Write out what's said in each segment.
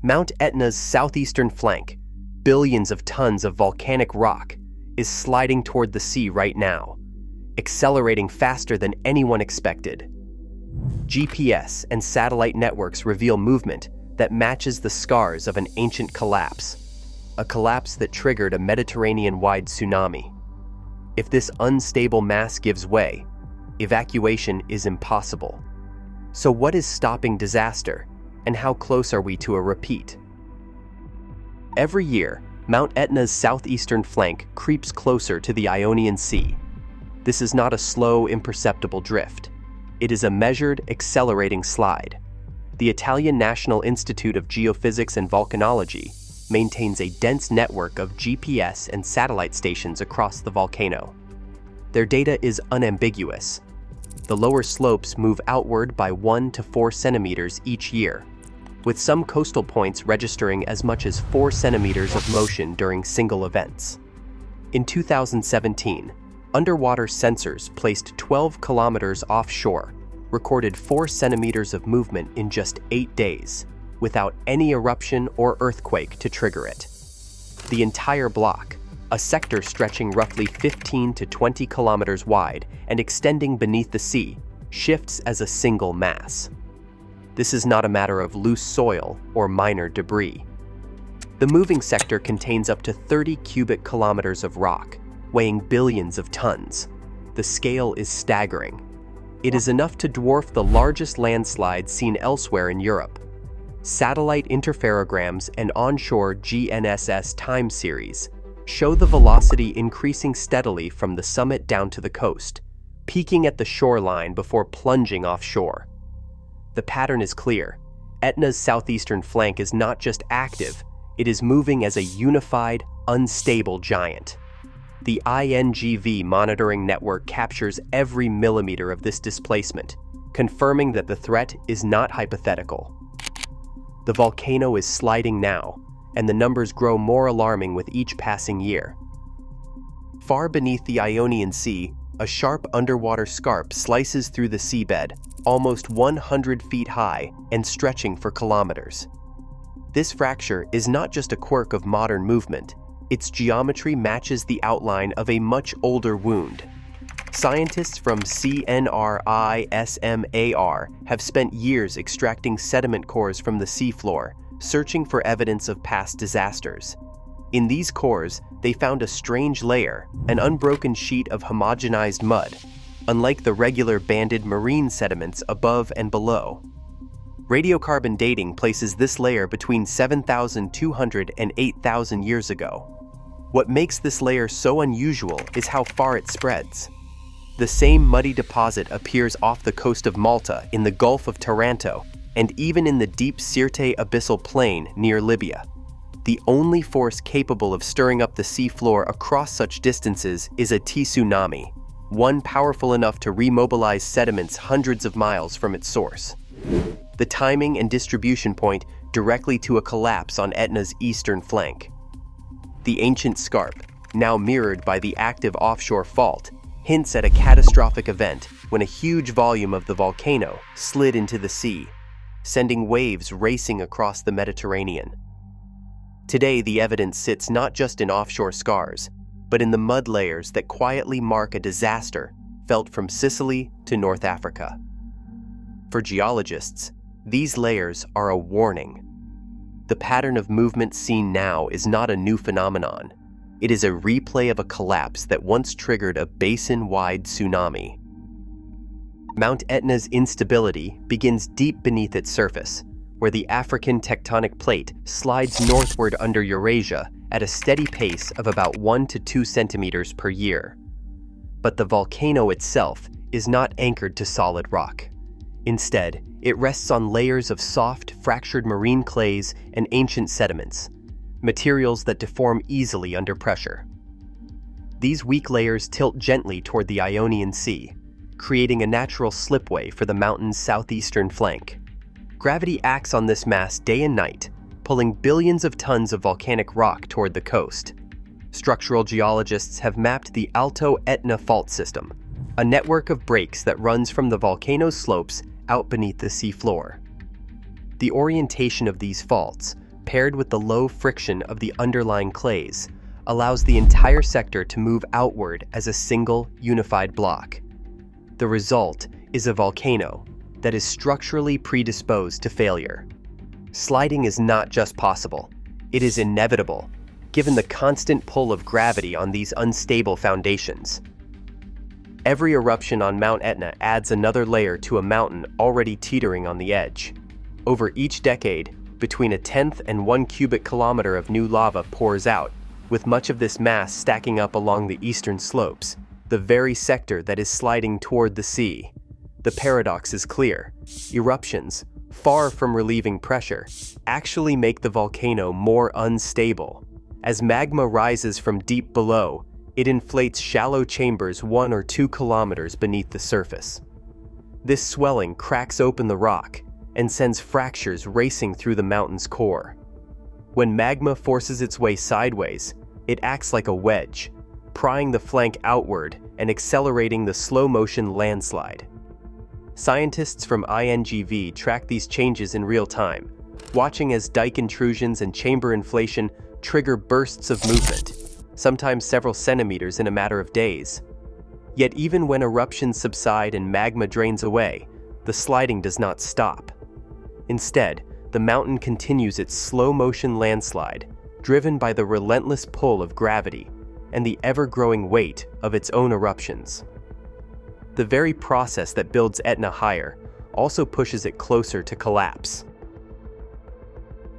Mount Etna's southeastern flank, billions of tons of volcanic rock, is sliding toward the sea right now, accelerating faster than anyone expected. GPS and satellite networks reveal movement that matches the scars of an ancient collapse, a collapse that triggered a Mediterranean-wide tsunami. If this unstable mass gives way, evacuation is impossible. So what is stopping disaster, and how close are we to a repeat? Every year, Mount Etna's southeastern flank creeps closer to the Ionian Sea. This is not a slow, imperceptible drift. It is a measured, accelerating slide. The Italian National Institute of Geophysics and Volcanology maintains a dense network of GPS and satellite stations across the volcano. Their data is unambiguous. The lower slopes move outward by 1 to 4 centimeters each year, with some coastal points registering as much as 4 centimeters of motion during single events. In 2017, underwater sensors placed 12 kilometers offshore recorded 4 centimeters of movement in just 8 days, without any eruption or earthquake to trigger it. The entire block, a sector stretching roughly 15 to 20 kilometers wide and extending beneath the sea, shifts as a single mass. This is not a matter of loose soil or minor debris. The moving sector contains up to 30 cubic kilometers of rock, weighing billions of tons. The scale is staggering. It is enough to dwarf the largest landslide seen elsewhere in Europe. Satellite interferograms and onshore GNSS time series show the velocity increasing steadily from the summit down to the coast, peaking at the shoreline before plunging offshore. The pattern is clear. Etna's southeastern flank is not just active, it is moving as a unified, unstable giant. The INGV monitoring network captures every millimeter of this displacement, confirming that the threat is not hypothetical. The volcano is sliding now, and the numbers grow more alarming with each passing year. Far beneath the Ionian Sea, a sharp underwater scarp slices through the seabed, almost 100 feet high and stretching for kilometers. This fracture is not just a quirk of modern movement. Its geometry matches the outline of a much older wound. Scientists from CNRISMAR have spent years extracting sediment cores from the seafloor, searching for evidence of past disasters. In these cores, they found a strange layer, an unbroken sheet of homogenized mud, unlike the regular banded marine sediments above and below. Radiocarbon dating places this layer between 7,200 and 8,000 years ago. What makes this layer so unusual is how far it spreads. The same muddy deposit appears off the coast of Malta, in the Gulf of Taranto, and even in the deep Sirte abyssal plain near Libya. The only force capable of stirring up the seafloor across such distances is a tsunami, one powerful enough to remobilize sediments hundreds of miles from its source. The timing and distribution point directly to a collapse on Etna's eastern flank. The ancient scarp, now mirrored by the active offshore fault, hints at a catastrophic event when a huge volume of the volcano slid into the sea, sending waves racing across the Mediterranean. Today, the evidence sits not just in offshore scars, but in the mud layers that quietly mark a disaster felt from Sicily to North Africa. For geologists, these layers are a warning. The pattern of movement seen now is not a new phenomenon. It is a replay of a collapse that once triggered a basin-wide tsunami. Mount Etna's instability begins deep beneath its surface, where the African tectonic plate slides northward under Eurasia at a steady pace of about 1 to 2 centimeters per year. But the volcano itself is not anchored to solid rock. Instead, it rests on layers of soft, fractured marine clays and ancient sediments, materials that deform easily under pressure. These weak layers tilt gently toward the Ionian Sea, creating a natural slipway for the mountain's southeastern flank. Gravity acts on this mass day and night, pulling billions of tons of volcanic rock toward the coast. Structural geologists have mapped the Alto Etna fault system, a network of breaks that runs from the volcano's slopes out beneath the seafloor. The orientation of these faults, paired with the low friction of the underlying clays, allows the entire sector to move outward as a single, unified block. The result is a volcano that is structurally predisposed to failure. Sliding is not just possible, it is inevitable, given the constant pull of gravity on these unstable foundations. Every eruption on Mount Etna adds another layer to a mountain already teetering on the edge. Over each decade, between 1/10 and 1 cubic kilometer of new lava pours out, with much of this mass stacking up along the eastern slopes, the very sector that is sliding toward the sea. The paradox is clear. Eruptions, far from relieving pressure, actually make the volcano more unstable. As magma rises from deep below, it inflates shallow chambers 1 or 2 kilometers beneath the surface. This swelling cracks open the rock and sends fractures racing through the mountain's core. When magma forces its way sideways, it acts like a wedge, prying the flank outward and accelerating the slow-motion landslide. Scientists from INGV track these changes in real time, watching as dike intrusions and chamber inflation trigger bursts of movement, sometimes several centimeters in a matter of days. Yet even when eruptions subside and magma drains away, the sliding does not stop. Instead, the mountain continues its slow-motion landslide, driven by the relentless pull of gravity and the ever-growing weight of its own eruptions. The very process that builds Etna higher also pushes it closer to collapse.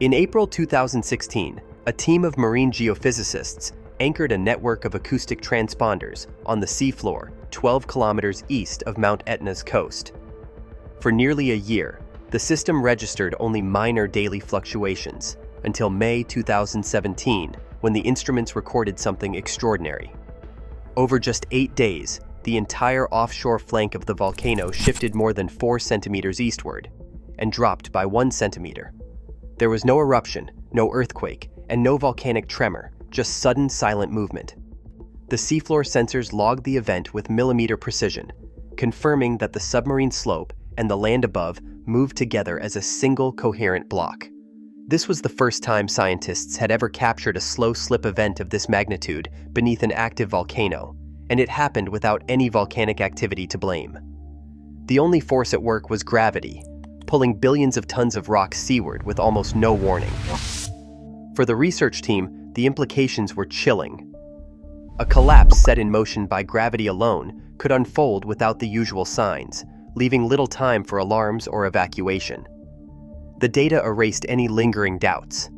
In April 2016, a team of marine geophysicists anchored a network of acoustic transponders on the seafloor 12 kilometers east of Mount Etna's coast. For nearly a year, the system registered only minor daily fluctuations until May 2017, when the instruments recorded something extraordinary. Over just 8 days, the entire offshore flank of the volcano shifted more than 4 centimeters eastward and dropped by 1 centimeter. There was no eruption, no earthquake, and no volcanic tremor, just sudden silent movement. The seafloor sensors logged the event with millimeter precision, confirming that the submarine slope and the land above moved together as a single coherent block. This was the first time scientists had ever captured a slow slip event of this magnitude beneath an active volcano, and it happened without any volcanic activity to blame. The only force at work was gravity, pulling billions of tons of rock seaward with almost no warning. For the research team, the implications were chilling. A collapse set in motion by gravity alone could unfold without the usual signs, leaving little time for alarms or evacuation. The data erased any lingering doubts.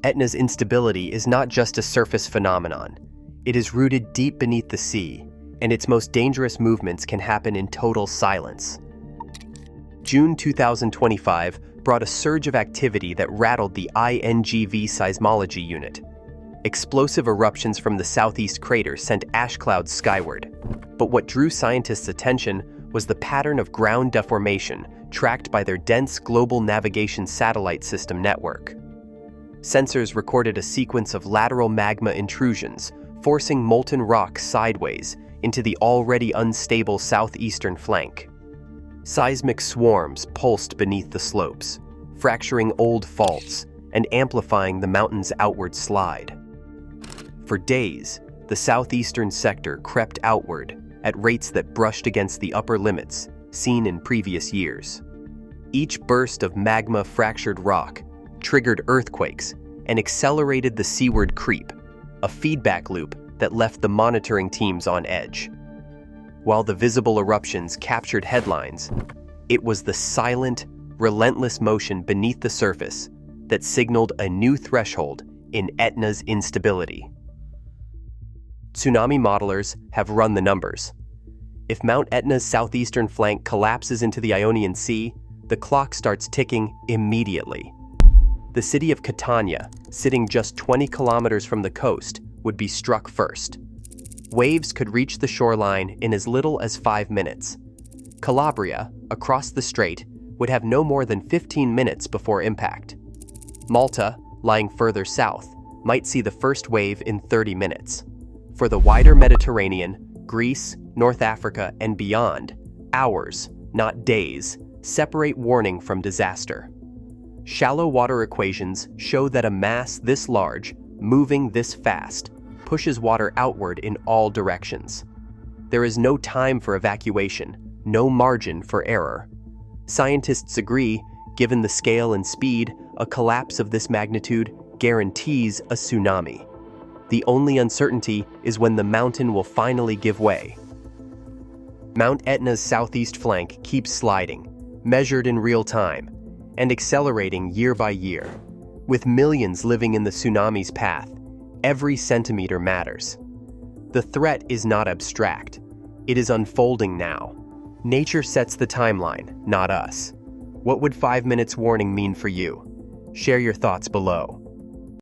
Etna's instability is not just a surface phenomenon. It is rooted deep beneath the sea, and its most dangerous movements can happen in total silence. June 2025 brought a surge of activity that rattled the INGV seismology unit. Explosive eruptions from the southeast crater sent ash clouds skyward. But what drew scientists' attention was the pattern of ground deformation tracked by their dense global navigation satellite system network. Sensors recorded a sequence of lateral magma intrusions, forcing molten rock sideways into the already unstable southeastern flank. Seismic swarms pulsed beneath the slopes, fracturing old faults and amplifying the mountain's outward slide. For days, the southeastern sector crept outward at rates that brushed against the upper limits seen in previous years. Each burst of magma-fractured rock triggered earthquakes and accelerated the seaward creep, a feedback loop that left the monitoring teams on edge. While the visible eruptions captured headlines, it was the silent, relentless motion beneath the surface that signaled a new threshold in Etna's instability. Tsunami modelers have run the numbers. If Mount Etna's southeastern flank collapses into the Ionian Sea, the clock starts ticking immediately. The city of Catania, sitting just 20 kilometers from the coast, would be struck first. Waves could reach the shoreline in as little as 5 minutes. Calabria, across the strait, would have no more than 15 minutes before impact. Malta, lying further south, might see the first wave in 30 minutes. For the wider Mediterranean, Greece, North Africa, and beyond, hours, not days, separate warning from disaster. Shallow water equations show that a mass this large, moving this fast, pushes water outward in all directions. There is no time for evacuation, no margin for error. Scientists agree, given the scale and speed, a collapse of this magnitude guarantees a tsunami. The only uncertainty is when the mountain will finally give way. Mount Etna's southeast flank keeps sliding, measured in real time, and accelerating year by year. With millions living in the tsunami's path, every centimeter matters. The threat is not abstract. It is unfolding now. Nature sets the timeline, not us. What would 5 minutes warning mean for you? Share your thoughts below.